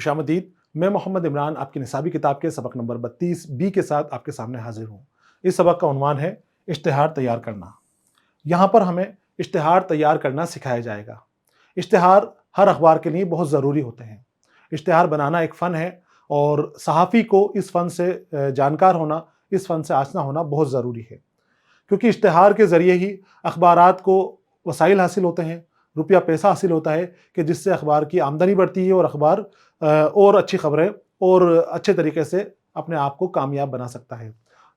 खुशामदीद। मैं मोहम्मद इमरान आपकी निसाबी किताब के सबक नंबर 32 बी के साथ आपके सामने हाजिर हूँ। इस सबक का उन्वान है इश्तिहार तैयार करना। यहाँ पर हमें इश्तिहार तैयार करना सिखाया जाएगा। इश्तिहार हर अखबार के लिए बहुत ज़रूरी होते हैं। इश्तिहार बनाना एक फ़न है और सहाफ़ी को इस फ़न से जानकार होना, इस फ़न से आशना होना बहुत ज़रूरी है, क्योंकि इश्तिहार के ज़रिए ही अखबारात को वसाइल हासिल होते हैं, रुपया पैसा हासिल होता है कि जिससे अखबार की आमदनी बढ़ती है और अखबार और अच्छी खबरें और अच्छे तरीके से अपने आप को कामयाब बना सकता है।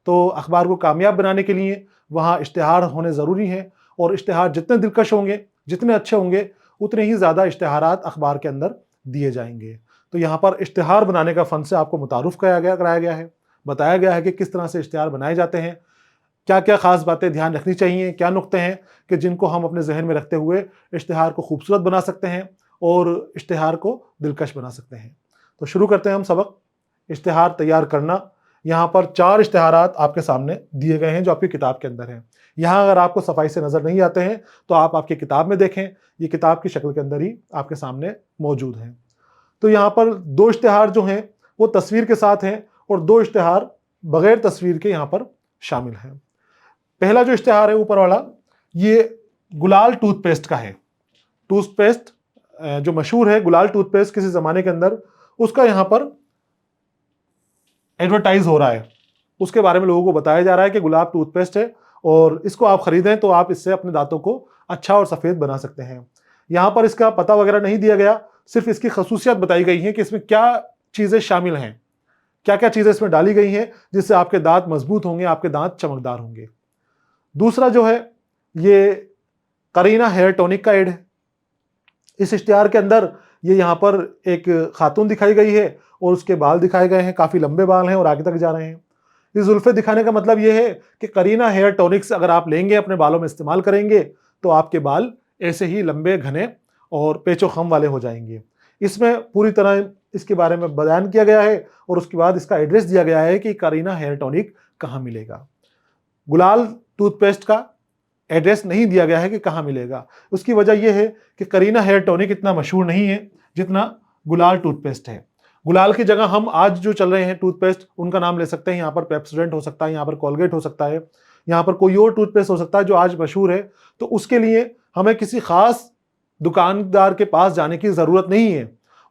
तो अखबार को कामयाब बनाने के लिए वहाँ इश्तिहार होने ज़रूरी हैं, और इश्तिहार जितने दिलकश होंगे, जितने अच्छे होंगे, उतने ही ज़्यादा इश्तिहारात अखबार के अंदर दिए जाएंगे। तो यहाँ पर इश्तिहार बनाने का फ़न से आपको मुतारुफ़ कराया गया है, बताया गया है कि किस तरह से इश्तिहार बनाए जाते हैं, क्या क्या ख़ास बातें ध्यान रखनी चाहिए, क्या नुक्ते हैं कि जिनको हम अपने जहन में रखते हुए इश्तिहार को खूबसूरत बना सकते हैं और इश्तिहार को दिलकश बना सकते हैं। तो शुरू करते हैं हम सबक इश्तिहार तैयार करना। यहाँ पर 4 इश्तिहारात आपके सामने दिए गए हैं जो आपकी किताब के अंदर हैं। यहाँ अगर आपको सफाई से नज़र नहीं आते हैं तो आप आपकी किताब में देखें, ये किताब की शक्ल के अंदर ही आपके सामने मौजूद हैं। तो यहाँ पर 2 इश्तिहार जो हैं वो तस्वीर के साथ हैं और 2 इश्तिहार बग़ैर तस्वीर के यहाँ पर शामिल हैं। पहला जो इश्तिहार है ऊपर वाला, ये गुलाल टूथपेस्ट का है। टूथपेस्ट जो मशहूर है, गुलाल टूथपेस्ट किसी ज़माने के अंदर उसका यहाँ पर एडवर्टाइज हो रहा है। उसके बारे में लोगों को बताया जा रहा है कि गुलाब टूथपेस्ट है और इसको आप ख़रीदें तो आप इससे अपने दांतों को अच्छा और सफ़ेद बना सकते हैं। यहाँ पर इसका पता वगैरह नहीं दिया गया, सिर्फ इसकी खसूसियात बताई गई हैं कि इसमें क्या चीज़ें शामिल हैं, क्या क्या चीज़ें इसमें डाली गई हैं जिससे आपके दांत मजबूत होंगे, आपके दांत चमकदार होंगे। दूसरा जो है ये करीना हेयर टॉनिक का एड है। इस इश्तिहार के अंदर ये यहाँ पर एक खातून दिखाई गई है और उसके बाल दिखाए गए हैं, काफ़ी लंबे बाल हैं और आगे तक जा रहे हैं। इस जुल्फ़े दिखाने का मतलब ये है कि करीना हेयर टॉनिक्स अगर आप लेंगे, अपने बालों में इस्तेमाल करेंगे तो आपके बाल ऐसे ही लंबे, घने और पेचो खम वाले हो जाएंगे। इसमें पूरी तरह इसके बारे में बयान किया गया है और उसके बाद इसका एड्रेस दिया गया है कि करीना हेयर टॉनिक कहाँ मिलेगा। गुलाल टूथपेस्ट का एड्रेस नहीं दिया गया है कि कहाँ मिलेगा। उसकी वजह यह है कि करीना हेयर टॉनिक इतना मशहूर नहीं है जितना गुलाल टूथपेस्ट है। गुलाल की जगह हम आज जो चल रहे हैं टूथपेस्ट, उनका नाम ले सकते हैं। यहाँ पर पेप्सोडेंट हो सकता है, यहाँ पर कोलगेट हो सकता है, यहाँ पर कोई और टूथपेस्ट हो सकता है जो आज मशहूर है। तो उसके लिए हमें किसी खास दुकानदार के पास जाने की ज़रूरत नहीं है।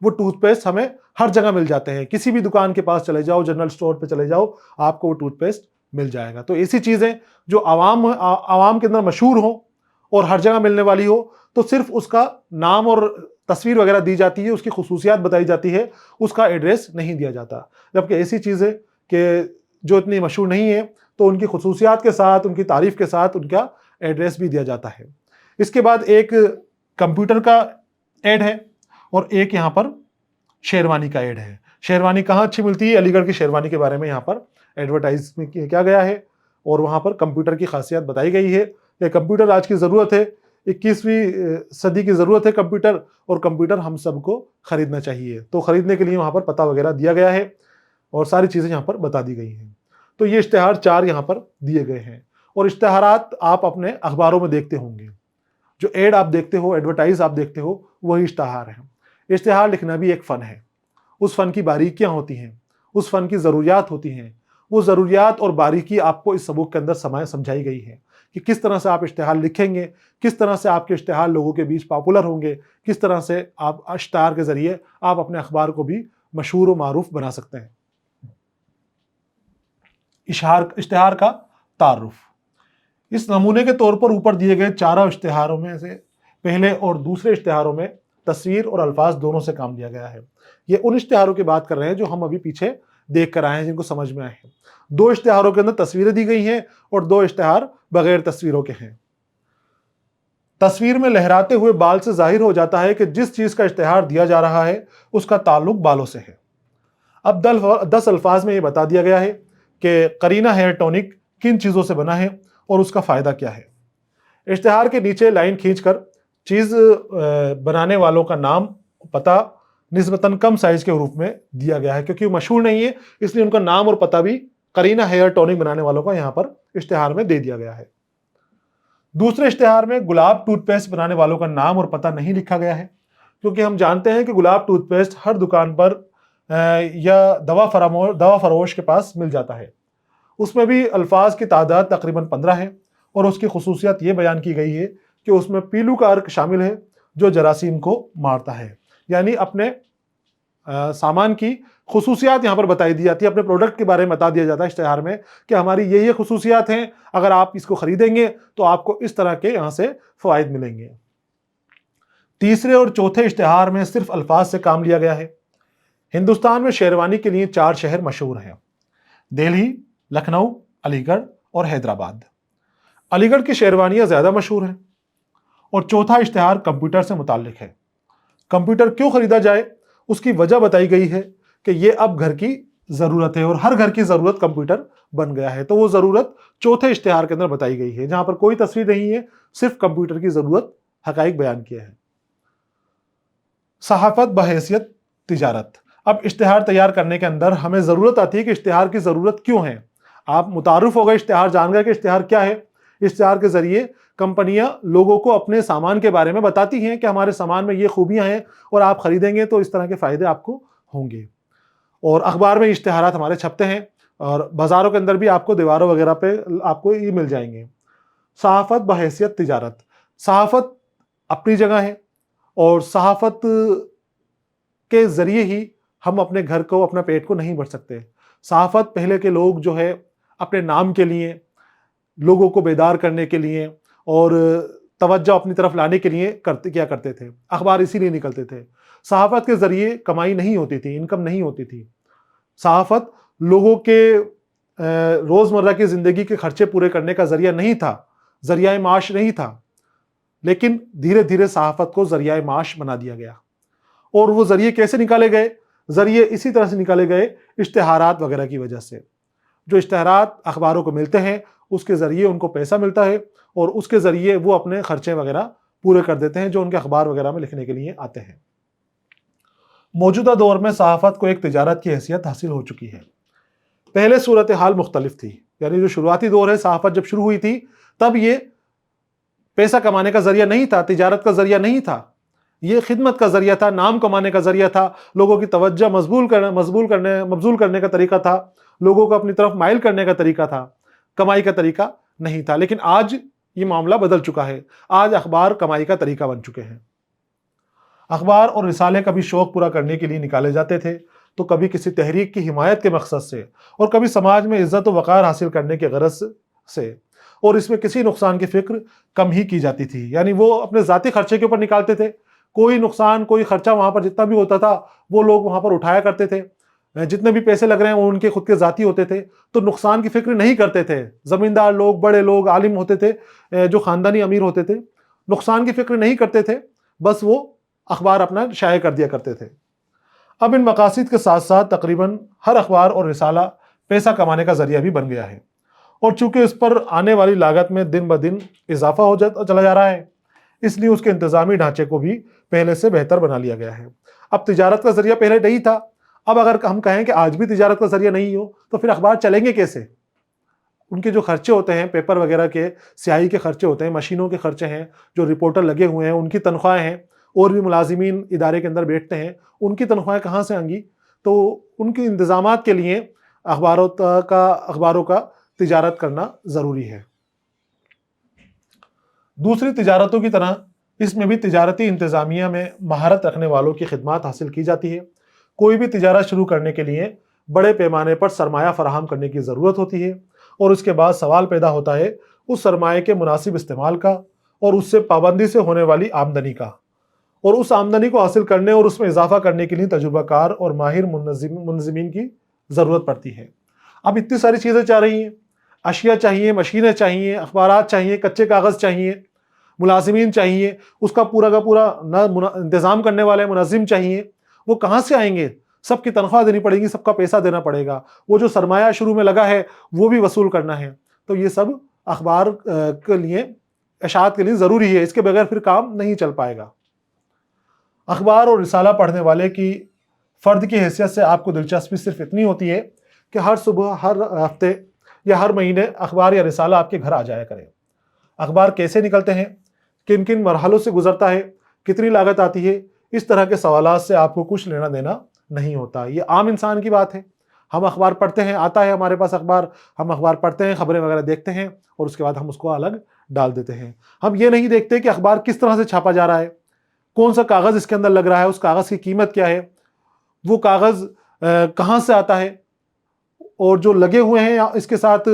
वो टूथपेस्ट हमें हर जगह मिल जाते हैं। किसी भी दुकान के पास चले जाओ, जनरल स्टोर पे चले जाओ, आपको वो टूथपेस्ट मिल जाएगा। तो ऐसी चीज़ें जो आवाम के अंदर मशहूर हो और हर जगह मिलने वाली हो, तो सिर्फ उसका नाम और तस्वीर वगैरह दी जाती है, उसकी खुसूसियात बताई जाती है, उसका एड्रेस नहीं दिया जाता। जबकि ऐसी चीज़ें कि जो इतनी मशहूर नहीं है तो उनकी खुसूसियात के साथ, उनकी तारीफ़ के साथ उनका एड्रेस भी दिया जाता है। इसके बाद एक कंप्यूटर का ऐड है और एक यहाँ पर शेरवानी का ऐड है। शेरवानी कहाँ अच्छी मिलती है, अलीगढ़ की शेरवानी के बारे में यहाँ पर एडवर्टाइज में किया गया है और वहाँ पर कंप्यूटर की खासियत बताई गई है कि कंप्यूटर आज की ज़रूरत है, 21वीं सदी की ज़रूरत है कंप्यूटर, और कंप्यूटर हम सबको ख़रीदना चाहिए। तो ख़रीदने के लिए वहाँ पर पता वगैरह दिया गया है और सारी चीज़ें यहाँ पर बता दी गई हैं। तो ये इश्तिहार 4 यहाँ पर दिए गए हैं। और इश्तिहारात आप अपने अखबारों में देखते होंगे, जो एड आप देखते हो, एडवर्टाइज आप देखते हो, वही इश्तिहार है। इश्तिहार लिखना भी एक फ़न है। उस फ़न की बारीकियाँ होती हैं, उस फ़न की ज़रूरियात होती हैं। वो ज़रूरियात और बारीकी आपको इस सबूक के अंदर समझाई गई है कि किस तरह से आप इश्तिहार लिखेंगे, किस तरह से आपके इश्तिहार लोगों के बीच पॉपुलर होंगे, किस तरह से आप इश्तिहार के ज़रिए आप अपने अखबार को भी मशहूर व मारूफ बना सकते हैं। इश्तिहार का तारुफ। इस नमूने के तौर पर ऊपर दिए गए 4 इश्तिहारों में से पहले और दूसरे इश्तिहारों में तस्वीर और अल्फाज दोनों से काम लिया गया है। ये उन इश्तिहारों की बात कर रहे हैं जो हम अभी पीछे देख कर आए हैं, जिनको समझ में आए हैं। 2 इश्तिहारों के अंदर तस्वीरें दी गई हैं और 2 इश्तिहार बगैर तस्वीरों के हैं। तस्वीर में लहराते हुए बाल से जाहिर हो जाता है कि जिस चीज़ का इश्तिहार दिया जा रहा है उसका ताल्लुक बालों से है। अब 10 अल्फाज में ये बता दिया गया है कि करीना हेयर टॉनिक किन चीज़ों से बना है और उसका फ़ायदा क्या है। इश्तिहार के नीचे लाइन खींचकर चीज़ बनाने वालों का नाम, पता निस्बतन कम साइज के रूप में दिया गया है, क्योंकि वो मशहूर नहीं है इसलिए उनका नाम और पता भी करीना हेयर टॉनिक बनाने वालों का यहाँ पर इश्तिहार में दे दिया गया है। दूसरे इश्तिहार में गुलाब टूथपेस्ट बनाने वालों का नाम और पता नहीं लिखा गया है, क्योंकि हम जानते हैं कि गुलाब टूथ पेस्ट हर दुकान पर या दवा फरोश के पास मिल जाता है। उसमें भी अल्फाज की तादाद तकरीबन 15 है और उसकी खसूसियत ये बयान की गई है कि उसमें पीलू का अर्क शामिल है जो जरासीम को मारता है। यानी अपने सामान की खसूसियात यहाँ पर बताई दी जाती है, अपने प्रोडक्ट के बारे में बता दिया जाता है इश्तिहार में कि हमारी ये खसूसियात हैं, अगर आप इसको खरीदेंगे तो आपको इस तरह के यहाँ से फ़वाइद मिलेंगे। तीसरे और चौथे इश्तिहार में सिर्फ अल्फाज से काम लिया गया है। हिंदुस्तान में शेरवानी के लिए 4 शहर मशहूर हैं: दिल्ली, लखनऊ, अलीगढ़ और हैदराबाद। अलीगढ़ की शेरवानियाँ ज़्यादा मशहूर हैं। और चौथा इश्तिहार कंप्यूटर से मुताल्लिक है। कंप्यूटर क्यों खरीदा जाए उसकी वजह बताई गई है कि ये अब घर की ज़रूरत है और हर घर की ज़रूरत कंप्यूटर बन गया है। तो वो ज़रूरत चौथे इश्तिहार के अंदर बताई गई है, जहाँ पर कोई तस्वीर नहीं है, सिर्फ कंप्यूटर की ज़रूरत हक़ाइक़ बयान किया है। सहाफ़त बहैसियत तिजारत। अब इश्तिहार तैयार करने के अंदर हमें ज़रूरत आती है कि इश्तिहार की ज़रूरत क्यों है। आप मुतारुफ़ हो गए इश्तिहार जान गए कि इश्तिहार क्या है। इश्तिहार के ज़रिए कंपनियां लोगों को अपने सामान के बारे में बताती हैं कि हमारे सामान में ये खूबियां हैं और आप खरीदेंगे तो इस तरह के फ़ायदे आपको होंगे। और अखबार में इश्तिहारात हमारे छपते हैं और बाज़ारों के अंदर भी आपको दीवारों वगैरह पे आपको ये मिल जाएंगे। सहाफ़त बहैसियत तिजारत। सहाफ़त अपनी जगह है और सहाफ़त के ज़रिए ही हम अपने घर को, अपना पेट को नहीं भर सकते। सहाफ़त पहले के लोग जो है अपने नाम के लिए, लोगों को बेदार करने के लिए और तवज्जो अपनी तरफ लाने के लिए किया करते थे। अखबार इसीलिए निकलते थे। सहाफ़त के ज़रिए कमाई नहीं होती थी, इनकम नहीं होती थी। सहाफ़त लोगों के रोज़मर्रा की ज़िंदगी के खर्चे पूरे करने का ज़रिया नहीं था, ज़रिया माश नहीं था। लेकिन धीरे धीरे सहाफ़त को ज़रिया माश बना दिया गया। और वो ज़रिए कैसे निकाले गए? ज़रिए इसी तरह से निकाले गए इश्तिहारात वगैरह की वजह से। जो इश्तिहारात अखबारों को मिलते हैं उसके ज़रिए उनको पैसा मिलता है और उसके ज़रिए वो अपने खर्चे वगैरह पूरे कर देते हैं जो उनके अखबार वगैरह में लिखने के लिए आते हैं। मौजूदा दौर में सहाफ़त को एक तिजारत की हैसियत हासिल हो चुकी है। पहले सूरत हाल मुख्तलिफ थी, यानी जो शुरुआती दौर है सहाफ़त जब शुरू हुई थी तब ये पैसा कमाने का ज़रिया नहीं था, तिजारत का ज़रिया नहीं था, ये खिदमत का ज़रिया था, नाम कमाने का ज़रिया था, लोगों की तवज्जो मबजूल करने का तरीका था, लोगों को अपनी तरफ माइल करने का तरीका था, कमाई का तरीका नहीं था। लेकिन आज ये मामला बदल चुका है। आज अखबार कमाई का तरीका बन चुके हैं। अखबार और रिसाले कभी शौक पूरा करने के लिए निकाले जाते थे तो कभी किसी तहरीक की हिमायत के मकसद से और कभी समाज में इज्जत व वक़ार हासिल करने के गरज से, और इसमें किसी नुकसान की फिक्र कम ही की जाती थी। यानी वो अपने ज़ाती खर्चे के ऊपर निकालते थे, कोई नुकसान, कोई खर्चा वहाँ पर जितना भी होता था वो लोग वहाँ पर उठाया करते थे। जितने भी पैसे लग रहे हैं वो उनके खुद के ज़ाती होते थे, तो नुकसान की फिक्र नहीं करते थे। ज़मींदार लोग, बड़े लोग, आलिम होते थे, जो ख़ानदानी अमीर होते थे, नुकसान की फिक्र नहीं करते थे, बस वो अखबार अपना शाये कर दिया करते थे। अब इन मकासद के साथ साथ तकरीबन हर अखबार और रिसाला पैसा कमाने का ज़रिया भी बन गया है और चूँकि इस पर आने वाली लागत में दिन ब दिन इजाफा चला जा रहा है, इसलिए उसके इंतज़ामी ढांचे को भी पहले से बेहतर बना लिया गया है। अब तिजारत का ज़रिया पहले नहीं था, अब अगर हम कहें कि आज भी तिजारत का ज़रिया नहीं हो तो फिर अखबार चलेंगे कैसे? उनके जो खर्चे होते हैं, पेपर वगैरह के, स्याही के खर्चे होते हैं, मशीनों के खर्चे हैं, जो रिपोर्टर लगे हुए हैं उनकी तनख्वाहें हैं, और भी मुलाजिमीन इदारे के अंदर बैठते हैं, उनकी तनख्वाहें कहाँ से आएंगी? तो उनके इंतज़ामात के लिए अखबारों का तिजारत करना ज़रूरी है। दूसरी तिजारतों की तरह इसमें भी तिजारती इंतज़ामिया में महारत रखने वालों की खिदमत हासिल की जाती है। कोई भी तिजारत शुरू करने के लिए बड़े पैमाने पर सरमाया फराहम करने की ज़रूरत होती है और उसके बाद सवाल पैदा होता है उस सरमाए के मुनासिब इस्तेमाल का और उससे पाबंदी से होने वाली आमदनी का, और उस आमदनी को हासिल करने और उसमें इजाफा करने के लिए तजुर्बाकार और माहिर मुनज़्ज़िमीन की ज़रूरत पड़ती है। अब इतनी सारी चीज़ें चाह रही हैं, अशिया चाहिए, मशीनें चाहिए, अखबारात चाहिए, कच्चे कागज़ चाहिए, मुलाजिमीन चाहिए, उसका पूरा का पूरा इंतज़ाम करने वाले मुनज़्ज़िम चाहिए। वो कहाँ से आएंगे? सबकी तनख्वाह देनी पड़ेगी, सबका पैसा देना पड़ेगा, वो जो सरमाया शुरू में लगा है वो भी वसूल करना है। तो ये सब अखबार के लिए, इशाअत के लिए ज़रूरी है, इसके बगैर फिर काम नहीं चल पाएगा। अखबार और रिसाला पढ़ने वाले की फ़र्द की हैसियत से आपको दिलचस्पी सिर्फ इतनी होती है कि हर सुबह, हर हफ्ते या हर महीने अखबार या रिसाला आपके घर आ जाया करे। अखबार कैसे निकलते हैं, किन किन मरहलों से गुजरता है, कितनी लागत आती है, इस तरह के सवालात से आपको कुछ लेना देना नहीं होता। ये आम इंसान की बात है। हम अखबार पढ़ते हैं, आता है हमारे पास अखबार, हम अखबार पढ़ते हैं, खबरें वगैरह देखते हैं और उसके बाद हम उसको अलग डाल देते हैं। हम ये नहीं देखते कि अखबार किस तरह से छापा जा रहा है, कौन सा कागज़ इसके अंदर लग रहा है, उस कागज़ की कीमत क्या है, वो कागज़ कहाँ से आता है, और जो लगे हुए हैं इसके साथ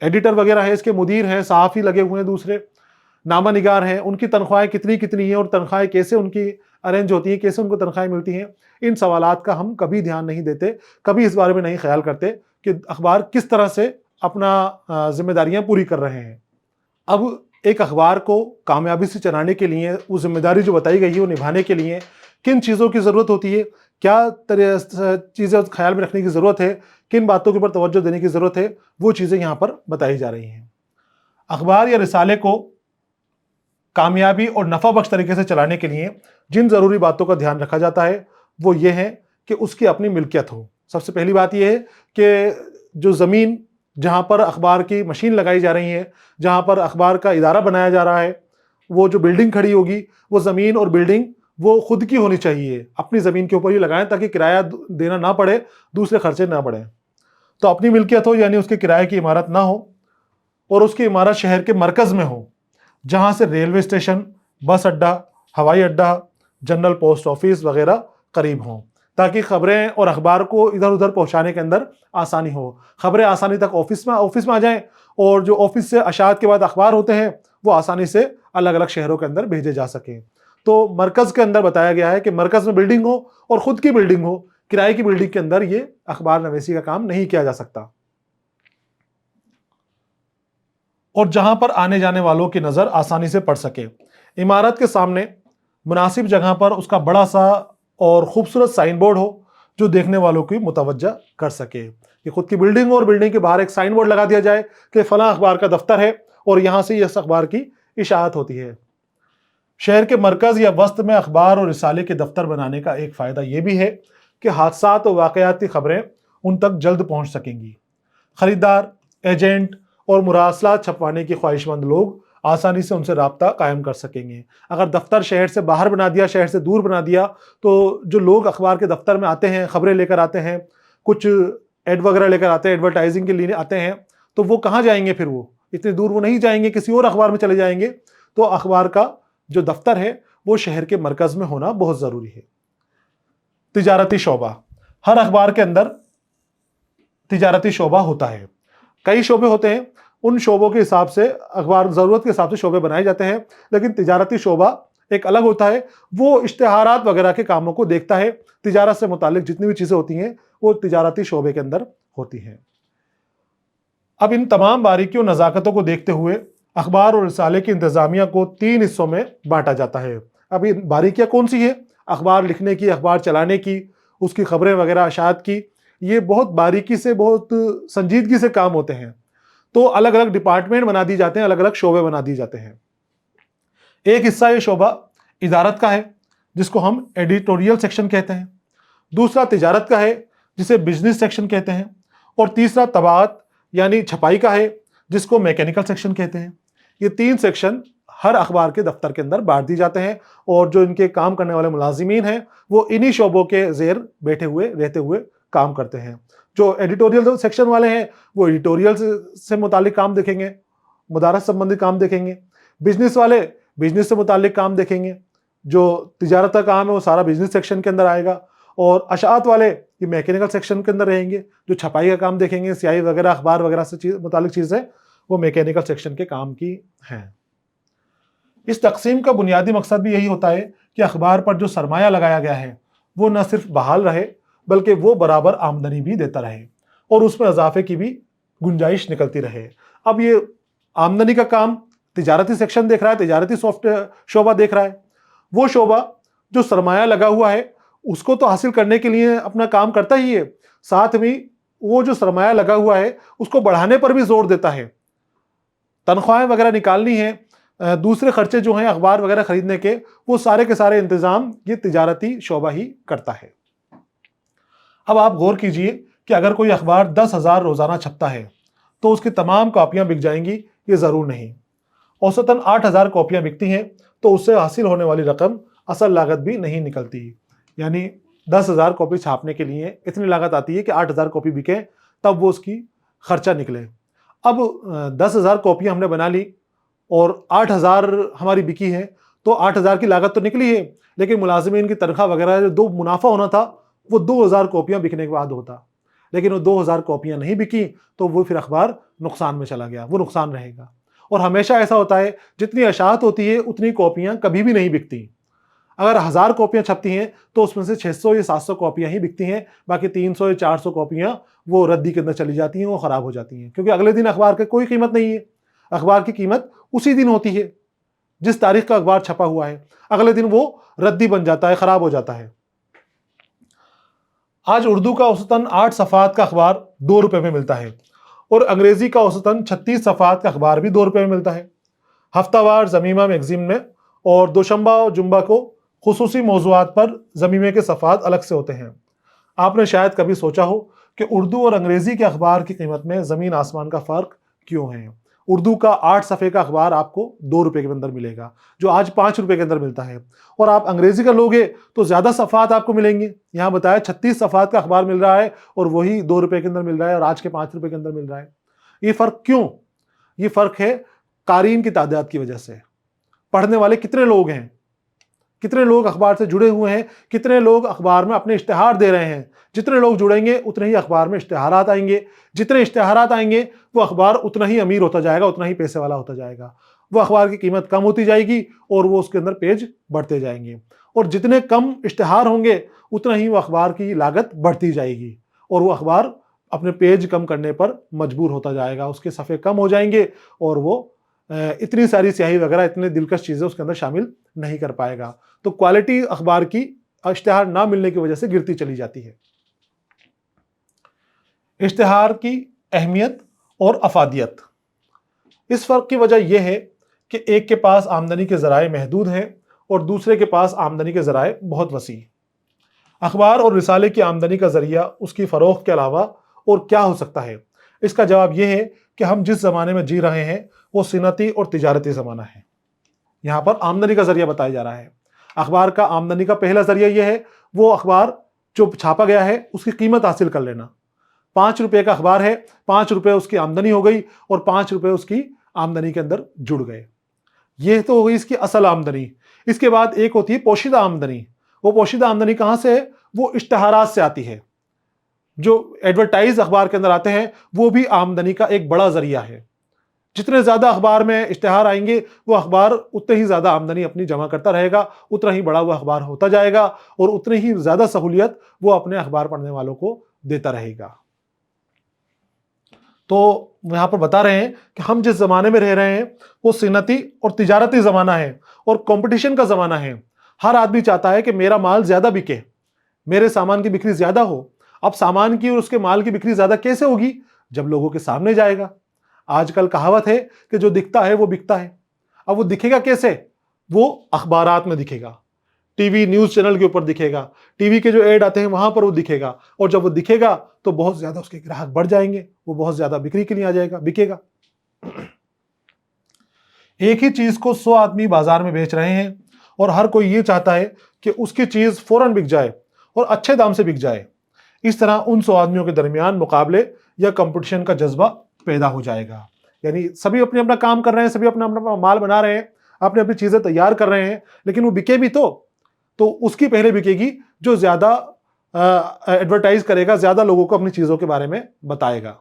एडिटर वगैरह है, इसके मुदीर हैं, सहाफ़ी लगे हुए हैं, दूसरे नामा निगार हैं, उनकी तनख्वाहें कितनी कितनी हैं और तनख्वाहें कैसे उनकी अरेंज होती हैं, कैसे उनको तनख्वाहें मिलती हैं। इन सवालात का हम कभी ध्यान नहीं देते, कभी इस बारे में नहीं ख्याल करते कि अखबार किस तरह से अपना जिम्मेदारियां पूरी कर रहे हैं। अब एक अखबार को कामयाबी से चलाने के लिए, वो जिम्मेदारी जो बताई गई है वो निभाने के लिए किन चीज़ों की ज़रूरत होती है, क्या चीज़ें ख्याल में रखने की ज़रूरत है, किन बातों के ऊपर तवज्जो देने की ज़रूरत है, वो चीज़ें यहाँ पर बताई जा रही हैं। अखबार या रिसाले को कामयाबी और नफ़ा बख्श तरीके से चलाने के लिए जिन ज़रूरी बातों का ध्यान रखा जाता है वो ये है कि उसकी अपनी मिल्कियत हो। सबसे पहली बात यह है कि जो ज़मीन जहाँ पर अखबार की मशीन लगाई जा रही है, जहाँ पर अखबार का इदारा बनाया जा रहा है, वो जो बिल्डिंग खड़ी होगी, वो ज़मीन और बिल्डिंग वो खुद की होनी चाहिए। अपनी ज़मीन के ऊपर ही लगाएं ताकि किराया देना ना पड़े, दूसरे खर्चे ना बढ़ें। तो अपनी मिल्कियत हो, यानी उसके किराए की इमारत ना हो और उसकी इमारत शहर के मरकज़ में हो, जहाँ से रेलवे स्टेशन, बस अड्डा, हवाई अड्डा, जनरल पोस्ट ऑफिस वगैरह करीब हों, ताकि खबरें और अखबार को इधर उधर पहुँचाने के अंदर आसानी हो। खबरें आसानी तक ऑफिस में आ जाएं और जो ऑफिस से अशात के बाद अखबार होते हैं वो आसानी से अलग अलग शहरों के अंदर भेजे जा सकें। तो मरकज़ के अंदर बताया गया है कि मरकज़ में बिल्डिंग हो और ख़ुद की बिल्डिंग हो, किराए की बिल्डिंग के अंदर ये अखबार नवीसी का काम नहीं किया जा सकता। और जहां पर आने जाने वालों की नज़र आसानी से पड़ सके, इमारत के सामने मुनासिब जगह पर उसका बड़ा सा और ख़ूबसूरत साइन बोर्ड हो जो देखने वालों की मुतवज्जा कर सके। कि खुद की बिल्डिंग हो और बिल्डिंग के बाहर एक साइन बोर्ड लगा दिया जाए कि फ़लाँ अखबार का दफ्तर है और यहाँ से इस अखबार की इशाअत होती है। शहर के मरकज़ या वस्त में अखबार और रिसाले के दफ्तर बनाने का एक फ़ायदा यह भी है कि हादसात और वाक़यात की खबरें उन तक जल्द पहुँच सकेंगी। ख़रीदार, एजेंट और मुरासलात छपवाने की ख्वाहिशमंद लोग आसानी से उनसे राब्ता कायम कर सकेंगे। अगर दफ्तर शहर से बाहर बना दिया, शहर से दूर बना दिया, तो जो लोग अखबार के दफ्तर में आते हैं, खबरें लेकर आते हैं, कुछ एड वगैरह लेकर आते हैं, एडवर्टाइजिंग के लिए आते हैं, तो वो कहाँ जाएंगे? फिर वो इतनी दूर वो नहीं जाएंगे, किसी और अखबार में चले जाएंगे। तो अखबार का जो दफ्तर है वो शहर के मरकज़ में होना बहुत ज़रूरी है। तिजारती शोबा, हर अखबार के अंदर तिजारती शोबा होता है। कई शोबे होते हैं, उन शोबों के हिसाब से अखबार ज़रूरत के हिसाब से शोबे बनाए जाते हैं, लेकिन तिजारती शोबा एक अलग होता है। वो इश्तिहारात वगैरह के कामों को देखता है। तिजारत से मुतालिक जितनी भी चीज़ें होती हैं वो तिजारती शोबे के अंदर होती हैं। अब इन तमाम बारीकियों नज़ाकतों को देखते हुए अखबार और रिसाले की इंतज़ामिया को 3 हिस्सों में बांटा जाता है। अब ये बारीकियाँ कौन सी है? अखबार लिखने की, अखबार चलाने की, उसकी खबरें वगैरह अशात की, ये बहुत बारीकी से, बहुत संजीदगी से काम होते हैं। तो अलग अलग डिपार्टमेंट बना दी जाते हैं, अलग अलग शोबे बना दिए जाते हैं। एक हिस्सा ये शोबा इदारत का है जिसको हम एडिटोरियल सेक्शन कहते हैं, दूसरा तिजारत का है जिसे बिजनेस सेक्शन कहते हैं, और तीसरा तबाअत यानी छपाई का है जिसको मैकेनिकल सेक्शन कहते हैं। ये 3 सेक्शन हर अखबार के दफ्तर के अंदर बांट दी जाते हैं और जो इनके काम करने वाले मुलाजिमीन हैं वो इन्हीं शोबों के ज़ेर बैठे हुए रहते हुए काम करते हैं। जो एडिटोरियल सेक्शन वाले हैं वो एडिटोरियल से मुतालिक काम देखेंगे, मुदारस संबंधी काम देखेंगे। बिजनेस वाले बिजनेस से मुतालिक काम देखेंगे। जो तिजारत का काम है वो सारा बिजनेस सेक्शन के अंदर आएगा, और अशात वाले ये मैकेनिकल सेक्शन के अंदर रहेंगे। जो छपाई का काम देखेंगे, स्याही वगैरह, अखबार वगैरह से मुतालिक चीज़ें, वो मैकेनिकल सेक्शन के काम की हैं। इस तकसीम का बुनियादी मकसद भी यही होता है कि अखबार पर जो सरमाया लगाया गया है वो न सिर्फ बहाल रहे बल्कि वो बराबर आमदनी भी देता रहे और उसमें इजाफे की भी गुंजाइश निकलती रहे। अब ये आमदनी का काम तिजारती सेक्शन देख रहा है, तिजारती सॉफ्टवेयर शोबा देख रहा है। वो शोबा जो सरमाया लगा हुआ है उसको तो हासिल करने के लिए अपना काम करता ही है, साथ में वो जो सरमाया लगा हुआ है उसको बढ़ाने पर भी जोर देता है। तनख्वाहें वगैरह निकालनी है, दूसरे खर्चे जो हैं अखबार वगैरह खरीदने के, वो सारे के सारे इंतज़ाम ये तिजारती शोबा ही करता है। अब आप गौर कीजिए कि अगर कोई अखबार 10,000 रोज़ाना छपता है तो उसकी तमाम कॉपियाँ बिक जाएंगी, ये ज़रूर नहीं। औसतन 8,000 कॉपियाँ बिकती हैं तो उससे हासिल होने वाली रकम असल लागत भी नहीं निकलती। यानी 10,000 कॉपी छापने के लिए इतनी लागत आती है कि 8,000 कॉपी बिके, तब वो उसकी खर्चा निकले। अब 10,000 कॉपियाँ हमने बना ली और 8,000 हमारी बिकी है, तो 8,000 की लागत तो निकली है, लेकिन मुलाजिमीन की तनख्वाह वगैरह जो दो मुनाफा होना था वो 2,000 कॉपियाँ बिकने के बाद होता, लेकिन वो 2,000 कॉपियाँ नहीं बिकी तो वो फिर अखबार नुकसान में चला गया, वो नुकसान रहेगा। और हमेशा ऐसा होता है, जितनी अशात होती है उतनी कॉपियाँ कभी भी नहीं बिकती। अगर 1,000 कॉपियाँ छपती हैं तो उसमें से 600 या 700 कॉपियाँ ही बिकती हैं, बाकी 300 या 400 कॉपियाँ वो रद्दी के अंदर चली जाती हैं, वो ख़राब हो जाती हैं, क्योंकि अगले दिन अखबार की कोई कीमत नहीं है। अखबार की कीमत उसी दिन होती है जिस तारीख का अखबार छपा हुआ है, अगले दिन वो रद्दी बन जाता है, ख़राब हो जाता है। आज उर्दू का औसतन 8 सफ़हात का अखबार 2 रुपये में मिलता है और अंग्रेज़ी का औसतन 36 सफ़हात का अखबार भी 2 रुपये में मिलता है। हफ्तावार ज़मीमा मैगज़ीन में और दोशंबा और जुम्बा को खुसूसी मौज़ूआत पर ज़मीमे के सफ़हात अलग से होते हैं। आपने शायद कभी सोचा हो कि उर्दू और अंग्रेज़ी के अखबार की कीमत में ज़मीन आसमान का फ़र्क क्यों है। उर्दू का 8 सफ़े का अखबार आपको 2 रुपये के अंदर मिलेगा, जो आज 5 रुपये के अंदर मिलता है, और आप अंग्रेज़ी का लोगे तो ज़्यादा सफ़हात आपको मिलेंगे। यहाँ बताया 36 सफ़हात का अखबार मिल रहा है और वही 2 रुपये के अंदर मिल रहा है और आज के 5 रुपये के अंदर मिल रहा है। ये फ़र्क क्यों? ये फ़र्क है क़ारीन की तादाद की वजह से। पढ़ने वाले कितने लोग हैं, कितने लोग अखबार से जुड़े हुए हैं, कितने लोग अखबार में अपने इश्तिहार दे रहे हैं। जितने लोग जुड़ेंगे उतने ही अखबार में इश्तिहारात आएंगे, जितने इश्तिहारात आएंगे वो अखबार उतना ही अमीर होता जाएगा, उतना ही पैसे वाला होता जाएगा। वो अखबार की कीमत कम होती जाएगी और वो उसके अंदर पेज बढ़ते जाएंगे, और जितने कम इश्तिहार होंगे उतना ही वो अखबार की लागत बढ़ती जाएगी और वो अखबार अपने पेज कम करने पर मजबूर होता जाएगा, उसके सफ़े कम हो जाएंगे और वो इतनी सारी स्याही वगैरह, इतने दिलकश चीज़ें उसके अंदर शामिल नहीं कर पाएगा। तो क्वालिटी अखबार की इश्तिहार ना मिलने की वजह से गिरती चली जाती है। इश्तिहार की अहमियत और अफादियत। इस फ़र्क की वजह यह है कि एक के पास आमदनी के ज़राए महदूद हैं और दूसरे के पास आमदनी के ज़राए बहुत वसी। अखबार और रिसाले की आमदनी का ज़रिया उसकी फ़रोख्त के अलावा और क्या हो सकता है? इसका जवाब यह है कि हम जिस ज़माने में जी रहे हैं वो सनती और तिजारती ज़माना है। यहाँ पर आमदनी का ज़रिया बताया जा रहा है। अखबार का आमदनी का पहला ज़रिया यह है, वो अखबार जो छापा गया है उसकी कीमत हासिल कर लेना। 5 रुपये का अखबार है, 5 रुपये उसकी आमदनी हो गई और 5 रुपये उसकी आमदनी के अंदर जुड़ गए। यह तो हो गई इसकी असल आमदनी। इसके बाद एक होती है पोशीदा आमदनी। वो पोशीदा आमदनी कहाँ से है? वो इश्तिहारात से आती है। जो एडवर्टाइज अखबार के अंदर आते हैं वो भी आमदनी का एक बड़ा ज़रिया है। जितने ज़्यादा अखबार में इश्तिहार आएंगे वो अखबार उतने ही ज़्यादा आमदनी अपनी जमा करता रहेगा, उतना ही बड़ा वो अखबार होता जाएगा और उतनी ही ज़्यादा सहूलियत वो अपने अखबार पढ़ने वालों को देता रहेगा। तो यहाँ पर बता रहे हैं कि हम जिस ज़माने में रह रहे हैं वो सनती और तिजारती ज़माना है और कंपटीशन का ज़माना है। हर आदमी चाहता है कि मेरा माल ज़्यादा बिके, मेरे सामान की बिक्री ज़्यादा हो। अब सामान की और उसके माल की बिक्री ज़्यादा कैसे होगी? जब लोगों के सामने जाएगा। आजकल कहावत है कि जो दिखता है वो बिकता है। अब वो दिखेगा कैसे? वो अखबारात में दिखेगा, टीवी न्यूज़ चैनल के ऊपर दिखेगा, टीवी के जो ऐड आते हैं वहां पर वो दिखेगा, और जब वो दिखेगा तो बहुत ज़्यादा उसके ग्राहक बढ़ जाएंगे, वो बहुत ज़्यादा बिक्री के लिए आ जाएगा, बिकेगा। एक ही चीज़ को 100 आदमी बाजार में बेच रहे हैं और हर कोई ये चाहता है कि उसकी चीज़ फौरन बिक जाए और अच्छे दाम से बिक जाए। इस तरह उन 100 आदमियों के दरमियान मुकाबले या कंपटीशन का जज्बा पैदा हो जाएगा। यानी सभी अपने अपना काम कर रहे हैं, सभी अपना अपना माल बना रहे हैं, अपनी अपनी चीज़ें तैयार कर रहे हैं, लेकिन वो बिके भी तो उसकी पहले बिकेगी जो ज़्यादा एडवर्टाइज करेगा, ज़्यादा लोगों को अपनी चीज़ों के बारे में बताएगा।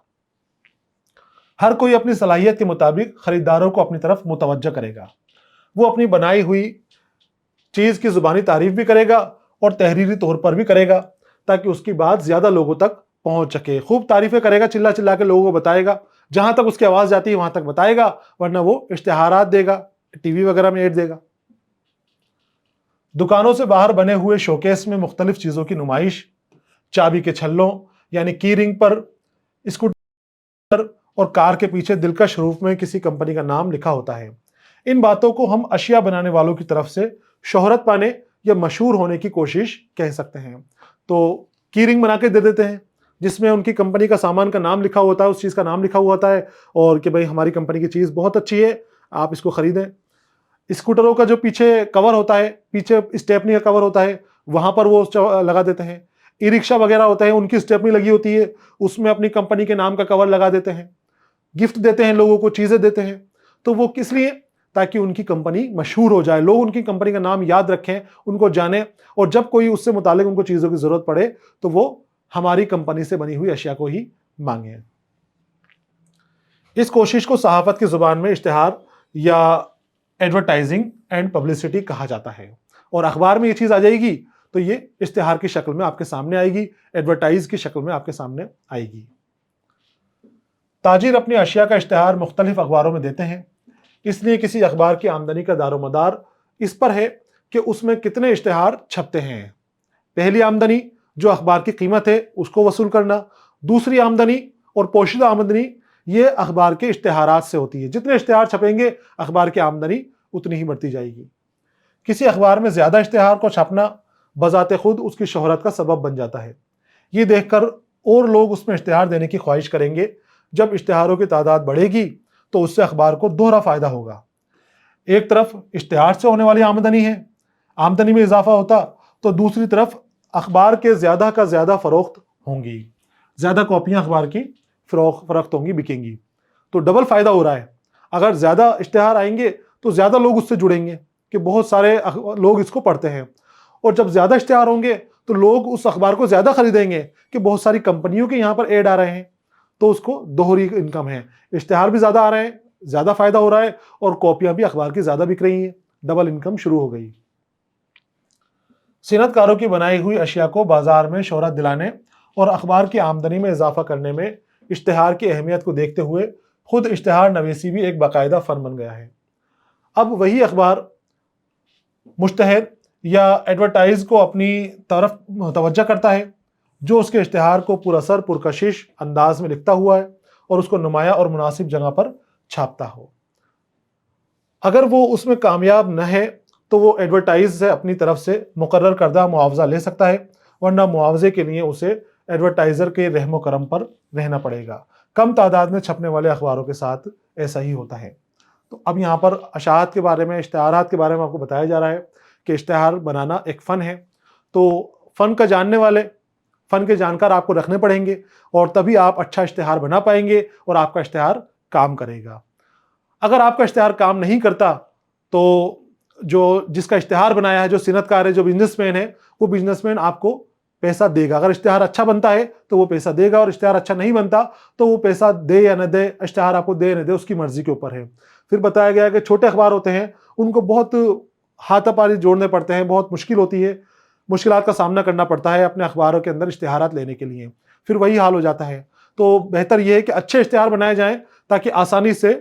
हर कोई अपनी सलाहियत के मुताबिक खरीदारों को अपनी तरफ मुतवज्जह करेगा। वो अपनी बनाई हुई चीज़ की ज़ुबानी तारीफ भी करेगा और तहरीरी तौर पर भी करेगा, ताकि उसकी बात ज़्यादा लोगों तक पहुंच सके। खूब तारीफ़ें करेगा, चिल्ला चिल्ला के लोगों को बताएगा, जहां तक उसकी आवाज़ जाती है वहां तक बताएगा, वरना वो इश्तिहारात देगा, टीवी वगैरह में ऐड देगा। दुकानों से बाहर बने हुए शोकेस में मुख्तलिफ चीज़ों की नुमाइश, चाबी के छल्लों यानी की रिंग पर, स्कूटर और कार के पीछे दिलकश रूप में किसी कंपनी का नाम लिखा होता है। इन बातों को हम अशिया बनाने वालों की तरफ से शोहरत पाने या मशहूर होने की कोशिश कह सकते हैं। तो की रिंग बना के दे देते हैं जिसमें उनकी कंपनी का सामान का नाम लिखा होता है, उस चीज़ का नाम लिखा हुआ होता है, और कि भाई हमारी कंपनी की चीज़ बहुत अच्छी है, आप इसको ख़रीदें। स्कूटरों का जो पीछे कवर होता है, पीछे स्टेपनी का कवर होता है, वहां पर वो लगा देते हैं। ई रिक्शा वगैरह होता है, उनकी स्टेपनी लगी होती है, उसमें अपनी कंपनी के नाम का कवर लगा देते हैं। गिफ्ट देते हैं, लोगों को चीजें देते हैं। तो वो किस लिए? ताकि उनकी कंपनी मशहूर हो जाए, लोग उनकी कंपनी का नाम याद रखें, उनको जाने, और जब कोई उससे मुतालिक उनको चीजों की जरूरत पड़े तो वो हमारी कंपनी से बनी हुई अशिया को ही मांगे। इस कोशिश को सहाफत की जुबान में इश्तिहार या एडवर्टाइजिंग एंड पब्लिसिटी कहा जाता है। और अखबार में ये चीज आ जाएगी तो ये इश्तिहार की शक्ल में आपके सामने आएगी, एडवर्टाइज की शक्ल में आपके सामने आएगी। ताजिर अपनी अशिया का इश्तिहार मुख्तलिफ अखबारों में देते हैं, इसलिए किसी अखबार की आमदनी का दारोमदार इस पर है कि उसमें कितने इश्तिहार छपते हैं। पहली आमदनी जो अखबार की कीमत है उसको वसूल करना, दूसरी आमदनी और पोशीदा आमदनी ये अखबार के इश्तिहारात से होती है। जितने इश्तिहार छपेंगे अखबार की आमदनी उतनी ही बढ़ती जाएगी। किसी अखबार में ज्यादा इश्तिहार को छपना बजाते खुद उसकी शोहरत का सबब बन जाता है। ये देखकर और लोग उसमें इश्तिहार देने की ख्वाहिश करेंगे। जब इश्तिहारों की तादाद बढ़ेगी तो उससे अखबार को दोहरा फायदा होगा। एक तरफ इश्तिहार से होने वाली आमदनी है, आमदनी में इजाफा होता, तो दूसरी तरफ अखबार के ज्यादा का ज्यादा फरोख्त होंगी, ज्यादा कॉपियां अखबार की फरोख्त होंगी, बिकेंगी, तो डबल फायदा हो रहा है। अगर ज्यादा इश्तिहार आएंगे तो ज्यादा लोग उससे जुड़ेंगे कि बहुत सारे लोग इसको पढ़ते हैं, और जब ज्यादा इश्तिहार होंगे तो लोग उस अखबार को ज्यादा खरीदेंगे कि बहुत सारी कंपनियों के यहाँ पर ऐड आ रहे हैं, तो उसको दोहरी इनकम है। इश्तिहार भी ज्यादा आ रहे हैं, ज्यादा फायदा हो रहा है, और कॉपियां भी अखबार की ज्यादा बिक रही हैं, डबल इनकम शुरू हो गई। सिनतकारों की बनाई हुई अशिया को बाजार में शोहरत दिलाने और अखबार की आमदनी में इजाफा करने में इश्तिहार की अहमियत को देखते हुए खुद इश्तिहार नवीसी भी एक बाकायदा फन बन गया है। अब वही अखबार मुश्तहर या एडवर्टाइज को अपनी तरफ तवज्जो करता है जो उसके इश्तिहार को पुरअसर पुरकशिश अंदाज में लिखता हुआ है और उसको नुमाया और मुनासिब जगह पर छापता हो। अगर वो उसमें कामयाब न है तो वो एडवर्टाइज से अपनी तरफ से मुकर्रर करदा मुआवजा ले सकता है, वरना मुआवजे के लिए उसे एडवर्टाइजर के रहमो करम पर रहना पड़ेगा। कम तादाद में छपने वाले अखबारों के साथ ऐसा ही होता है। तो अब यहाँ पर अशात के बारे में, इश्तिहारात के बारे में आपको बताया जा रहा है कि इश्तिहार बनाना एक फ़न है। तो फ़न का जानने वाले, फ़न के जानकार आपको रखने पड़ेंगे, और तभी आप अच्छा इश्तिहार बना पाएंगे और आपका इश्तिहार काम करेगा। अगर आपका इश्तिहार काम नहीं करता तो जो जिसका इश्तिहार बनाया है, जो सिनतकार है, जो बिजनेसमैन है, वो बिजनेसमैन आपको पैसा देगा। अगर इश्तिहार अच्छा बनता है तो वो पैसा देगा, और इश्तिहार अच्छा नहीं बनता तो वो पैसा दे या न दे, इश्तिहार आपको दे न दे, उसकी मर्जी के ऊपर है। फिर बताया गया कि छोटे अखबार होते हैं, उनको बहुत हाथापाई जोड़ने पड़ते हैं, बहुत मुश्किल होती है, मुश्किलात का सामना करना पड़ता है अपने अखबारों के अंदर इश्तिहारात लेने के लिए। फिर वही हाल हो जाता है। तो बेहतर यह है कि अच्छे इश्तिहार बनाए जाएं ताकि आसानी से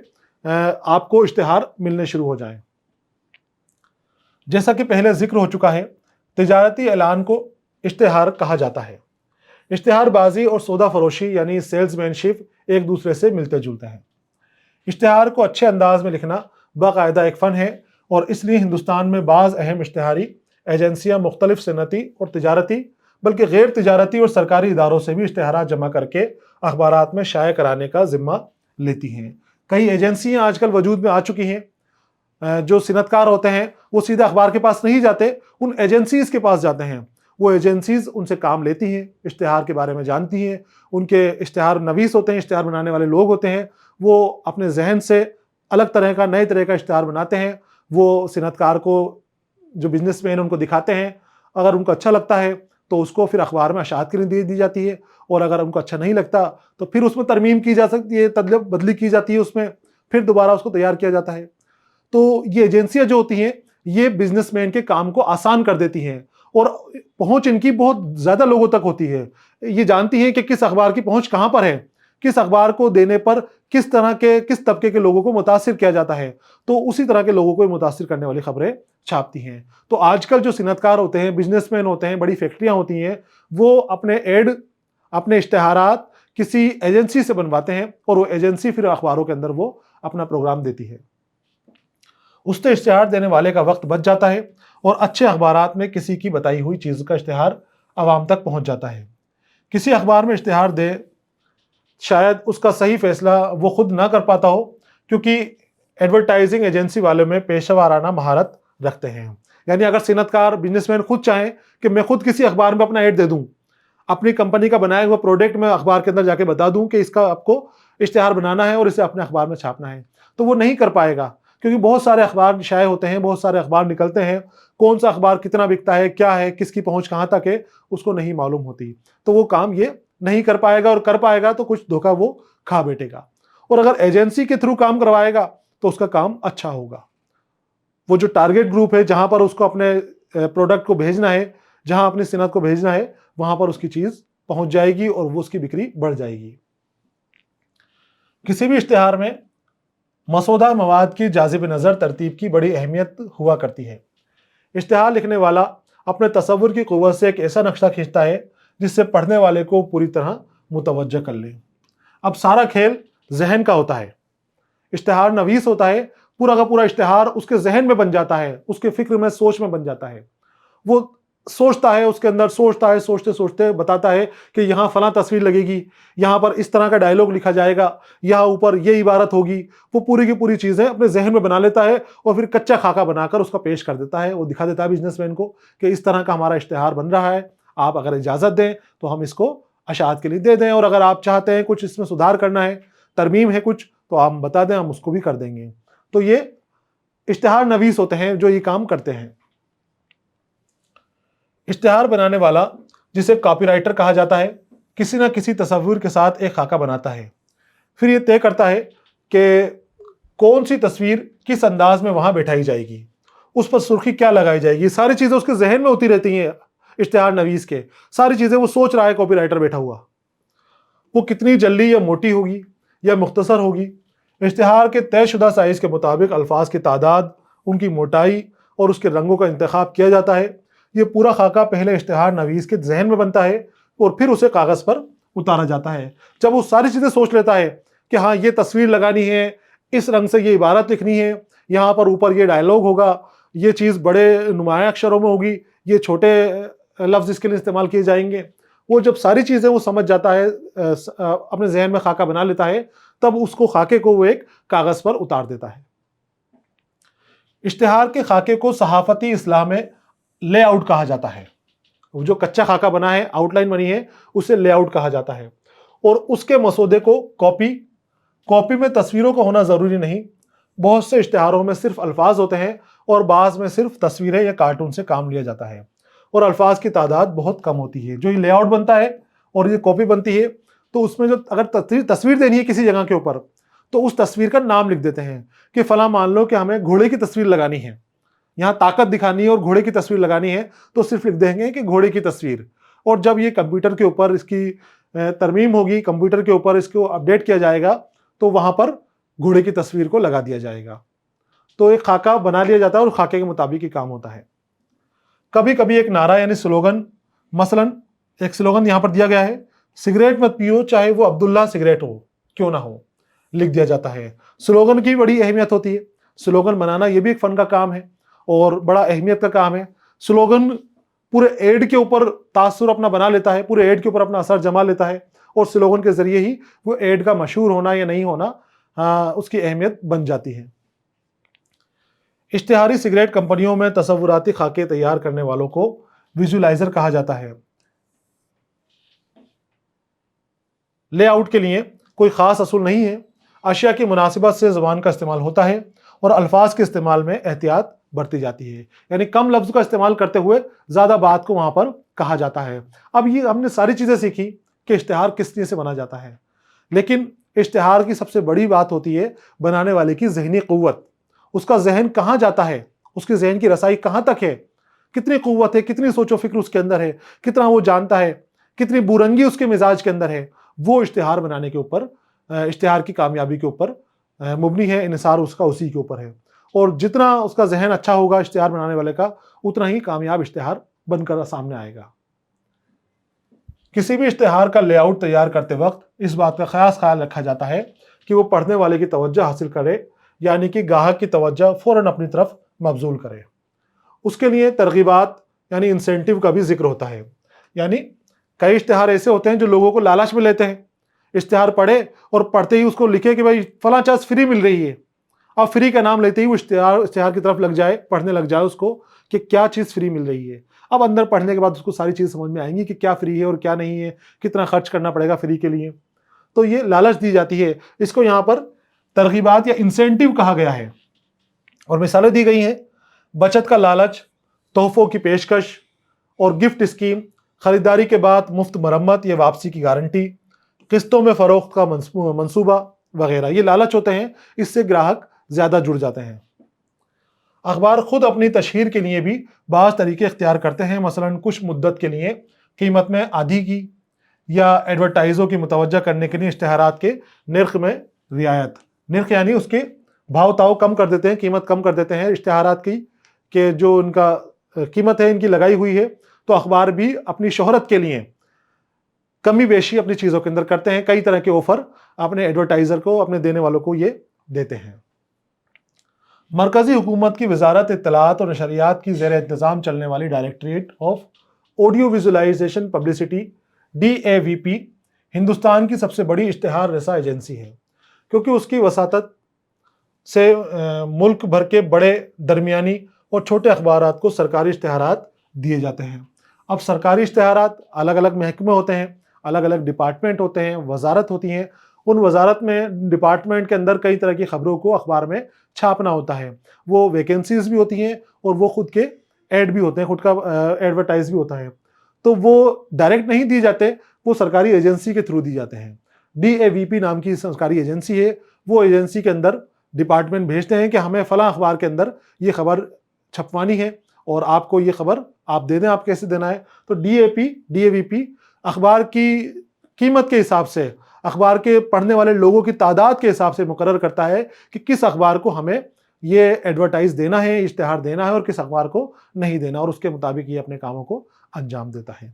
आपको इश्तिहार मिलने शुरू हो जाए। जैसा कि पहले जिक्र हो चुका है, तिजारती ऐलान को इश्तिहार कहा जाता है। इश्तिहारबाजी और सौदा फरोशी यानी सेल्समैनशिप एक दूसरे से मिलते जुलते हैं। इश्तिहार को अच्छे अंदाज में लिखना बाकायदा एक फ़न है, और इसलिए हिंदुस्तान में बाज़ अहम इश्तिहारी एजेंसियाँ मुख्तलिफ सनती और तिजारती बल्कि गैर तिजारती और सरकारी इदारों से भी इश्तिहारात जमा करके अखबारात में शाये कराने का जिम्मा लेती हैं। कई एजेंसियाँ आजकल वजूद में आ चुकी हैं। जो सिनतकार होते हैं वो सीधा अखबार के पास नहीं जाते, उन एजेंसीज के पास जाते हैं। वो एजेंसीज उनसे काम लेती हैं, इश्तिहार के बारे में जानती हैं, उनके इश्तिहार नवीस होते हैं, इश्तिहार बनाने वाले लोग होते हैं, वो अपने जहन से अलग तरह का, नए तरह का इश्तिहार बनाते हैं। वो सिनतकार को, जो बिजनेसमैन उनको दिखाते हैं, अगर उनको अच्छा लगता है तो उसको फिर अखबार में अशात के लिए दी जाती है, और अगर उनको अच्छा नहीं लगता तो फिर उसमें तरमीम की जा सकती है, तदलीफ बदली की जाती है, उसमें फिर दोबारा उसको तैयार किया जाता है। तो ये एजेंसियां जो होती हैं ये बिजनेसमैन के काम को आसान कर देती हैं, और पहुंच इनकी बहुत ज़्यादा लोगों तक होती है। ये जानती हैं कि किस अखबार की पहुंच कहाँ पर है, किस अखबार को देने पर किस तरह के, किस तबके के लोगों को मुतासिर किया जाता है, तो उसी तरह के लोगों को मुतासिर करने वाली खबरें छापती हैं। तो आजकल जो सिनतकार होते हैं, बिजनेसमैन होते हैं, बड़ी फैक्ट्रियाँ होती हैं, वो अपने एड, अपने इश्तिहारात किसी एजेंसी से बनवाते हैं, और वो एजेंसी फिर अखबारों के अंदर वो अपना प्रोग्राम देती है। उससे इश्तिहार देने वाले का वक्त बच जाता है, और अच्छे अखबारात में किसी की बताई हुई चीज़ का इश्तिहार आवाम तक पहुंच जाता है। किसी अखबार में इश्तिहार दे, शायद उसका सही फैसला वो खुद ना कर पाता हो, क्योंकि एडवर्टाइजिंग एजेंसी वाले में पेशेवराना महारत रखते हैं। यानी अगर सनतकार बिजनेसमैन खुद चाहें कि मैं खुद किसी अखबार में अपना ऐड दे दूं, अपनी कंपनी का बनाया हुआ प्रोडक्ट मैं अखबार के अंदर जाके बता दूं कि इसका आपको इश्तिहार बनाना है और इसे अपने अखबार में छापना है, तो वो नहीं कर पाएगा, क्योंकि बहुत सारे अखबार शाये होते हैं, बहुत सारे अखबार निकलते हैं, कौन सा अखबार कितना बिकता है, क्या है, किसकी पहुंच कहाँ तक है, उसको नहीं मालूम होती। तो वो काम ये नहीं कर पाएगा, और कर पाएगा तो कुछ धोखा वो खा बैठेगा। और अगर एजेंसी के थ्रू काम करवाएगा तो उसका काम अच्छा होगा। वो जो टारगेट ग्रुप है, जहां पर उसको अपने प्रोडक्ट को भेजना है, जहां अपनी सनत को भेजना है, वहां पर उसकी चीज पहुंच जाएगी और वो उसकी बिक्री बढ़ जाएगी। किसी भी इश्तिहार में मसौदा मवाद की जाज़िब नज़र तरतीब की बड़ी अहमियत हुआ करती है। इश्तिहार लिखने वाला अपने तसव्वुर की क़ुव्वत से एक ऐसा नक्शा खींचता है जिससे पढ़ने वाले को पूरी तरह मुतवज्जह कर ले। अब सारा खेल जहन का होता है। इश्तिहार नवीस होता है, पूरा का पूरा इश्तिहार उसके जहन में बन जाता है, उसके फिक्र में, सोच में बन जाता है। वो सोचता है, उसके अंदर सोचता है, सोचते सोचते बताता है कि यहाँ फलां तस्वीर लगेगी, यहाँ पर इस तरह का डायलॉग लिखा जाएगा, यहाँ ऊपर ये इबारत होगी। वो पूरी की पूरी चीज़ें अपने जहन में बना लेता है और फिर कच्चा खाका बनाकर उसका पेश कर देता है। वो दिखा देता है बिजनेसमैन को कि इस तरह का हमारा इश्तिहार बन रहा है, आप अगर इजाज़त दें तो हम इसको अशात के लिए दे दें, और अगर आप चाहते हैं कुछ इसमें सुधार करना है, तरमीम है कुछ, तो आप बता दें, हम उसको भी कर देंगे। तो ये इश्तिहार नवीस होते हैं जो ये काम करते हैं। इश्तिहार बनाने वाला, जिसे कॉपीराइटर कहा जाता है, किसी न किसी तस्वीर के साथ एक खाका बनाता है। फिर ये तय करता है कि कौन सी तस्वीर किस अंदाज में वहां बैठाई जाएगी, उस पर सुर्खी क्या लगाई जाएगी। सारी चीजें उसके जहन में होती रहती हैं। इश्तिहार नवीस के सारी चीजें वो सोच रहा है, कॉपीराइटर बैठा हुआ। वो कितनी जल्दी या मोटी होगी या मुख्तसर होगी, इश्तिहार के तयशुदा साइज के मुताबिक अल्फाज की तादाद, उनकी मोटाई और उसके रंगों का इंतखाब किया जाता है। ये पूरा खाका पहले इश्तिहार नवीस के जहन में बनता है और फिर उसे कागज पर उतारा जाता है। जब वो सारी चीजें सोच लेता है कि हाँ ये तस्वीर लगानी है, इस रंग से ये इबारत लिखनी है, यहाँ पर ऊपर ये डायलॉग होगा, ये चीज़ बड़े नुमाया अक्षरों में होगी, ये छोटे लफ्ज इसके लिए इस्तेमाल किए जाएंगे। वो जब सारी चीज़ें वो समझ जाता है, अपने जहन में खाका बना लेता है, तब उसको खाके को वो एक कागज पर उतार देता है। इश्तिहार के खाके को सहाफती इस्लाह में लेआउट कहा जाता है। वो जो कच्चा खाका बना है, आउटलाइन बनी है, उसे लेआउट कहा जाता है। और उसके मसौदे को कॉपी में तस्वीरों का होना ज़रूरी नहीं। बहुत से इश्तिहारों में सिर्फ अल्फाज होते हैं और बाज़ में सिर्फ तस्वीरें या कार्टून से काम लिया जाता है, और अल्फाज की तादाद बहुत कम होती है। जो ये लेआउट बनता है और ये कॉपी बनती है, तो उसमें जो अगर तस्वीर देनी है किसी जगह के ऊपर, तो उस तस्वीर का नाम लिख देते हैं कि फला, मान लो कि हमें घोड़े की तस्वीर लगानी है, यहाँ ताकत दिखानी है और घोड़े की तस्वीर लगानी है, तो सिर्फ लिख देंगे कि घोड़े की तस्वीर। और जब ये कंप्यूटर के ऊपर इसकी तरमीम होगी, कंप्यूटर के ऊपर इसको अपडेट किया जाएगा, तो वहाँ पर घोड़े की तस्वीर को लगा दिया जाएगा। तो एक खाका बना लिया जाता है और खाके के मुताबिक ही काम होता है। कभी कभी एक नारा यानी स्लोगन, मसलन एक स्लोगन यहाँ पर दिया गया है, सिगरेट मत पियो चाहे वो अब्दुल्ला सिगरेट हो क्यों ना हो, लिख दिया जाता है। स्लोगन की बड़ी अहमियत होती है। स्लोगन बनाना ये भी एक फ़न का काम है और बड़ा अहमियत का काम है। स्लोगन पूरे एड के ऊपर तासुर अपना बना लेता है, पूरे एड के ऊपर अपना असर जमा लेता है, और स्लोगन के ज़रिए ही वो एड का मशहूर होना या नहीं होना उसकी अहमियत बन जाती है। इश्तिहारी सिगरेट कंपनियों में तसव्वुराती खाके तैयार करने वालों को विजुअलाइजर कहा जाता है। लेआउट के लिए कोई ख़ास असूल नहीं है। अशिया की मुनासिबत से ज़बान का इस्तेमाल होता है और अल्फाज के इस्तेमाल में एहतियात बरती जाती है, यानी कम लफ्ज़ का इस्तेमाल करते हुए ज़्यादा बात को वहाँ पर कहा जाता है। अब ये हमने सारी चीज़ें सीखी कि इश्तिहार किस चीज़ से बना जाता है, लेकिन इश्तिहार की सबसे बड़ी बात होती है बनाने वाले की ज़हनी क़ुव्वत। उसका जहन कहाँ जाता है, उसके जहन की रसाई कहाँ तक है, कितनी क़ुव्वत है, कितनी सोचो फिक्र उसके अंदर है, कितना वो जानता है, कितनी बुरंगी उसके मिजाज के अंदर है। वो इश्तिहार बनाने के ऊपर, इश्तिहार की कामयाबी के ऊपर मुबनी है, इन्हिसार उसका उसी के ऊपर है। और जितना उसका जहन अच्छा होगा इश्तिहार बनाने वाले का, उतना ही कामयाब इश्तिहार बनकर सामने आएगा। किसी भी इश्तिहार का लेआउट तैयार करते वक्त इस बात का खास ख्याल रखा जाता है कि वो पढ़ने वाले की तवज्जो हासिल करे, यानी कि गाहक की तवज्जो फ़ौरन अपनी तरफ मबजूल करे। उसके लिए तरगीबात यानी इंसेंटिव का भी जिक्र होता है। यानी कई इश्तिहार ऐसे होते हैं जो लोगों को लालच में लेते हैं। इश्तिहार पढ़े और पढ़ते ही उसको लिखे कि भाई फलां चीज़ फ्री मिल रही है, अब फ्री का नाम लेते ही वो इश्तिहार की तरफ लग जाए, पढ़ने लग जाए उसको कि क्या चीज़ फ्री मिल रही है। अब अंदर पढ़ने के बाद उसको सारी चीज़ समझ में आएंगी कि क्या फ्री है और क्या नहीं है, कितना खर्च करना पड़ेगा फ्री के लिए। तो ये लालच दी जाती है, इसको यहाँ पर तरगीबात या इंसेंटिव कहा गया है। और मिसालें दी गई हैं, बचत का लालच, तोहफों की पेशकश और गिफ्ट स्कीम, खरीदारी के बाद मुफ्त मरम्मत या वापसी की गारंटी, किस्तों में फरोख्त का मंसूबा वगैरह, ये लालच होते हैं, इससे ग्राहक ज़्यादा जुड़ जाते हैं। अखबार खुद अपनी तशहीर के लिए भी बाज़ तरीके इख्तियार करते हैं, मसलन कुछ मुद्दत के लिए कीमत में आधी की या एडवर्टाइज़ों की मुतवज्जा करने के लिए इश्तिहारात के निर्ख में रियायत। निर्ख यानी उसके भाव ताव कम कर देते हैं, कीमत कम कर देते हैं इश्तिहारात की, कि जो उनका कीमत है इनकी लगाई हुई है। तो अखबार भी अपनी शोहरत के लिए कमी बेशी अपनी चीज़ों के अंदर करते हैं, कई तरह के ऑफर अपने एडवर्टाइज़र को, अपने देने वालों को ये देते हैं। मरकज़ी हुकूमत की वजारत इत्तलात और नशरियात की ज़ेर इंतज़ाम चलने वाली directorate of audio visualization publicity DAVP Hindustan की सबसे बड़ी इश्तिहार रसा एजेंसी है, क्योंकि उसकी वसातत से मुल्क भर के बड़े, दरमियानी और छोटे अखबारात को सरकारी इश्तिहारात दिए जाते हैं। अब सरकारी इश्तिहारात अलग अलग महकमे होते हैं, अलग अलग डिपार्टमेंट होते हैं, वजारत होती हैं। उन वजारत में, डिपार्टमेंट के अंदर कई तरह की खबरों को अखबार में छापना होता है। वो वैकेंसीज भी होती हैं और वो खुद के ऐड भी होते हैं, खुद का एडवर्टाइज भी होता है। तो वो डायरेक्ट नहीं दिए जाते, वो सरकारी एजेंसी के थ्रू दी जाते हैं। DAVP नाम की सरकारी एजेंसी है, वो एजेंसी के अंदर डिपार्टमेंट भेजते हैं कि हमें फला अखबार के अंदर ये खबर छपवानी है और आपको ये खबर आप दे दें, आप कैसे देना है। तो DAVP अखबार की कीमत के हिसाब से, अखबार के पढ़ने वाले लोगों की तादाद के हिसाब से मुकर्रर करता है कि किस अखबार को हमें ये एडवर्टाइज देना है, इश्तिहार देना है और किस अखबार को नहीं देना, और उसके मुताबिक ये अपने कामों को अंजाम देता है।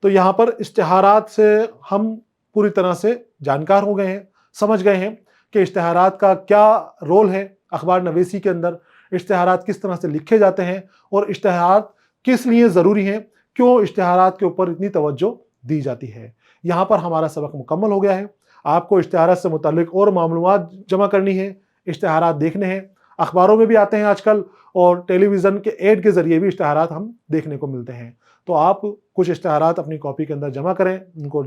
तो यहाँ पर इश्तिहारात से हम पूरी तरह से जानकार हो गए हैं, समझ गए हैं कि इश्तिहारात का क्या रोल है अखबार नवीसी के अंदर, इश्तिहारात किस तरह से लिखे जाते हैं और इश्तिहारात किस लिए ज़रूरी हैं, क्यों इश्तिहारात के ऊपर इतनी तवज्जो दी जाती है। यहाँ पर हमारा सबक मुकम्मल हो गया है। आपको इश्तिहारात से मुताल्लिक और मालूमात जमा करनी है, इश्तिहारात देखने हैं, अखबारों में भी आते हैं आजकल और टेलीविज़न के ऐड के ज़रिए भी इश्तिहारात हम देखने को मिलते हैं। तो आप कुछ इश्तिहारात अपनी कॉपी के अंदर जमा करें, उनको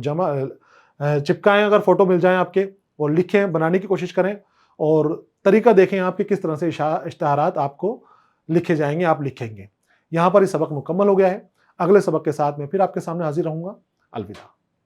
चिपकाएं अगर फ़ोटो मिल जाएँ आपके, और लिखें, बनाने की कोशिश करें और तरीका देखें आप कि किस तरह से इश्तिहारात आपको लिखे जाएंगे, आप लिखेंगे। यहाँ पर ये सबक मुकम्मल हो गया है। अगले सबक के साथ मैं फिर आपके सामने हाजिर रहूँगा। अलविदा।